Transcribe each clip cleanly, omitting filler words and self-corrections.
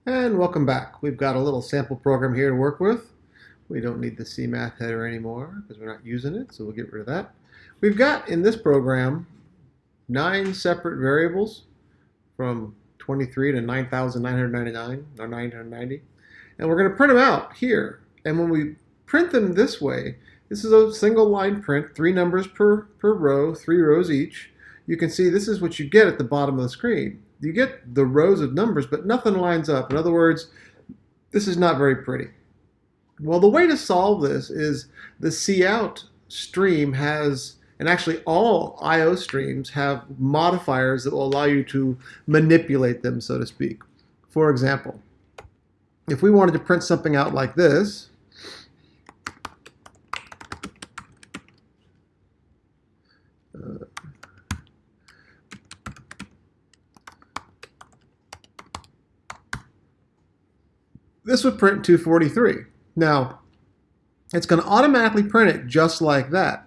And welcome back. We've got a little sample program here to work with. We don't need the CMath header anymore because we're not using it, so we'll get rid of that. We've got in this program 9 separate variables from 23 to 9,999 or 990. And we're going to print them out here. And when we print them this way, this is a single line print, 3 numbers per row, 3 rows each. You can see this is what you get at the bottom of the screen. You get the rows of numbers, but nothing lines up. In other words, this is not very pretty. Well, the way to solve this is the cout stream has, and actually all IO streams have modifiers that will allow you to manipulate them, so to speak. For example, if we wanted to print something out like this, this would print 243. Now, it's going to automatically print it just like that.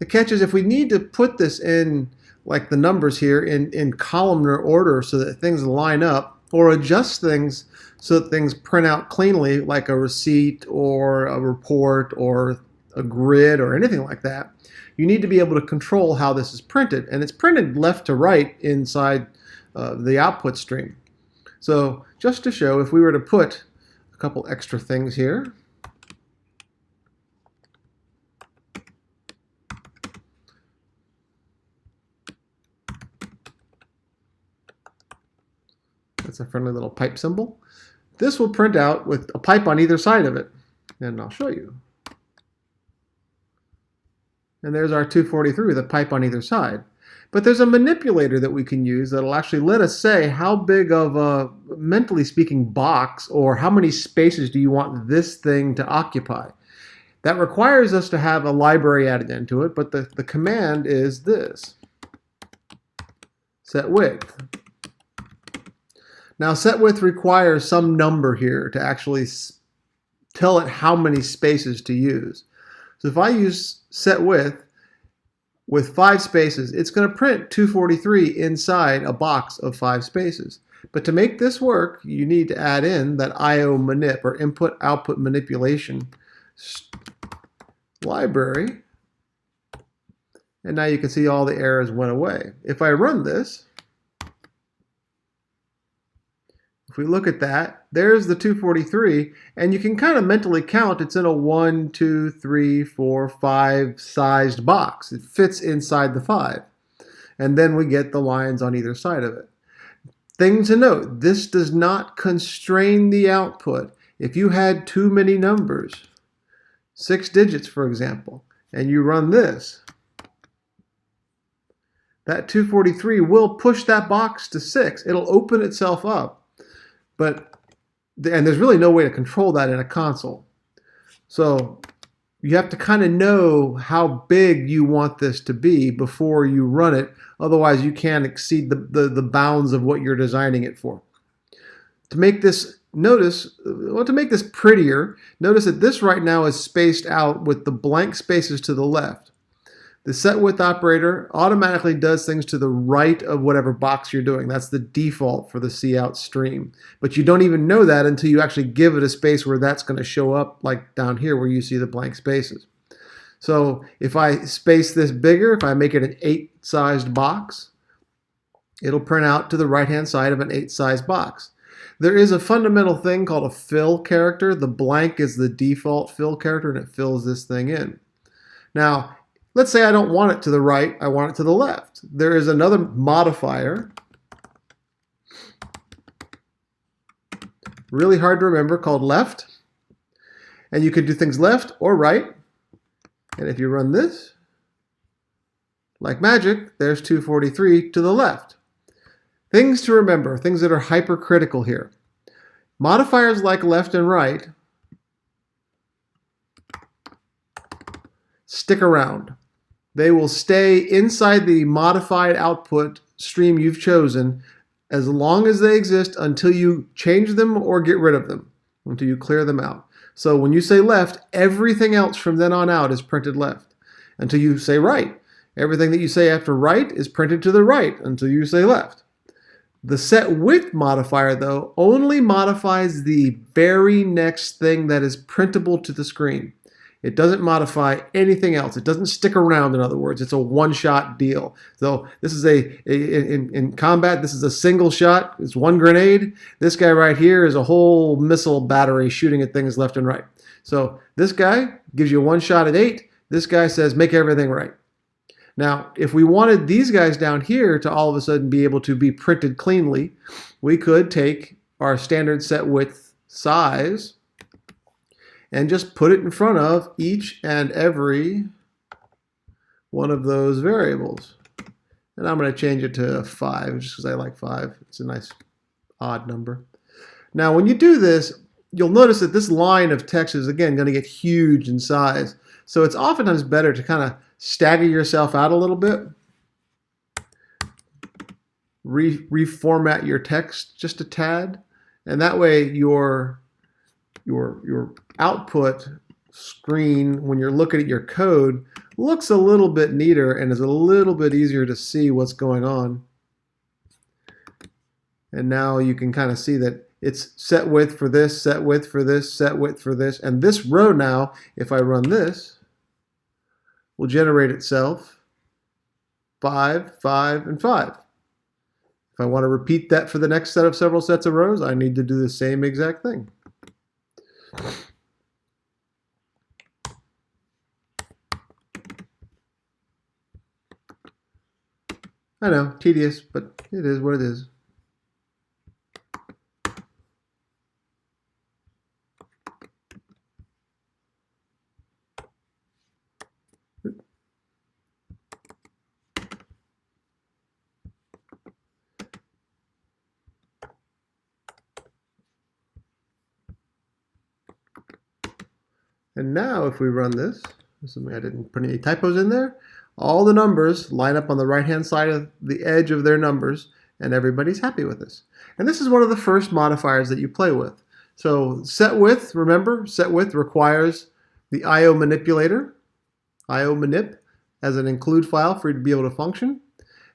The catch is if we need to put this in, like the numbers here, in columnar order so that things line up, or adjust things so that things print out cleanly, like a receipt or a report or a grid or anything like that, you need to be able to control how this is printed. And it's printed left to right inside the output stream. So just to show, if we were to put couple extra things here. That's a friendly little pipe symbol. This will print out with a pipe on either side of it, and I'll show you. And there's our 243 with a pipe on either side. But there's a manipulator that we can use that'll actually let us say how big of a, mentally speaking, box or how many spaces do you want this thing to occupy. That requires us to have a library added into it, but the command is this, setwidth. Now setwidth requires some number here to actually tell it how many spaces to use. So if I use setwidth, with 5 spaces, it's going to print 243 inside a box of 5 spaces. But to make this work, you need to add in that iomanip, or input-output manipulation library. And now you can see all the errors went away. If I run this, if we look at that, there's the 243, and you can kind of mentally count it's in a 1, 2, 3, 4, 5 sized box. It fits inside the 5. And then we get the lines on either side of it. Thing to note, this does not constrain the output. If you had too many numbers, 6 digits for example, and you run this, that 243 will push that box to 6. It'll open itself up. And there's really no way to control that in a console. So you have to kind of know how big you want this to be before you run it. Otherwise, you can't exceed the bounds of what you're designing it for. To make this to make this prettier, notice that this right now is spaced out with the blank spaces to the left. The setwidth operator automatically does things to the right of whatever box you're doing. That's the default for the cout stream. But you don't even know that until you actually give it a space where that's going to show up, like down here where you see the blank spaces. So if I space this bigger, if I make it an 8-sized box, it'll print out to the right-hand side of an 8-sized box. There is a fundamental thing called a fill character. The blank is the default fill character, and it fills this thing in. Now, let's say I don't want it to the right, I want it to the left. There is another modifier, really hard to remember, called left. And you could do things left or right. And if you run this, like magic, there's 243 to the left. Things to remember, things that are hypercritical here. Modifiers like left and right stick around. They will stay inside the modified output stream you've chosen as long as they exist until you change them or get rid of them, until you clear them out. So when you say left, everything else from then on out is printed left. Until you say right, everything that you say after right is printed to the right until you say left. The set width modifier, though, only modifies the very next thing that is printable to the screen. It doesn't modify anything else. It doesn't stick around, in other words. It's a one-shot deal. So this is in combat, this is a single shot. It's one grenade. This guy right here is a whole missile battery shooting at things left and right. So this guy gives you one shot at 8. This guy says, make everything right. Now, if we wanted these guys down here to all of a sudden be able to be printed cleanly, we could take our standard set width size and just put it in front of each and every one of those variables. And I'm going to change it to 5 just because I like 5. It's a nice odd number. Now, when you do this, you'll notice that this line of text is, again, going to get huge in size. So it's oftentimes better to kind of stagger yourself out a little bit, reformat your text just a tad, and that way your output screen, when you're looking at your code, looks a little bit neater and is a little bit easier to see what's going on. And now you can kind of see that it's set width for this, set width for this, set width for this, and this row now, if I run this, will generate itself 5, 5, and 5. If I want to repeat that for the next set of several sets of rows, I need to do the same exact thing. I know, tedious, but it is what it is. And now if we run this, assuming I didn't put any typos in there, all the numbers line up on the right-hand side of the edge of their numbers, and everybody's happy with this. And this is one of the first modifiers that you play with. So set width, remember, set width requires the iomanipulator, iomanip, as an include file for you to be able to function.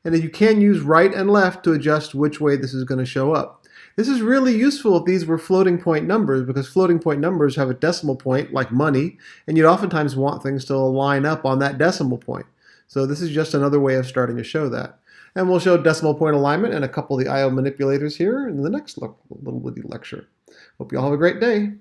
And you can use right and left to adjust which way this is going to show up. This is really useful if these were floating point numbers, because floating point numbers have a decimal point like money, and you'd oftentimes want things to line up on that decimal point. So this is just another way of starting to show that. And we'll show decimal point alignment and a couple of the IO manipulators here in the next little lecture. Hope you all have a great day.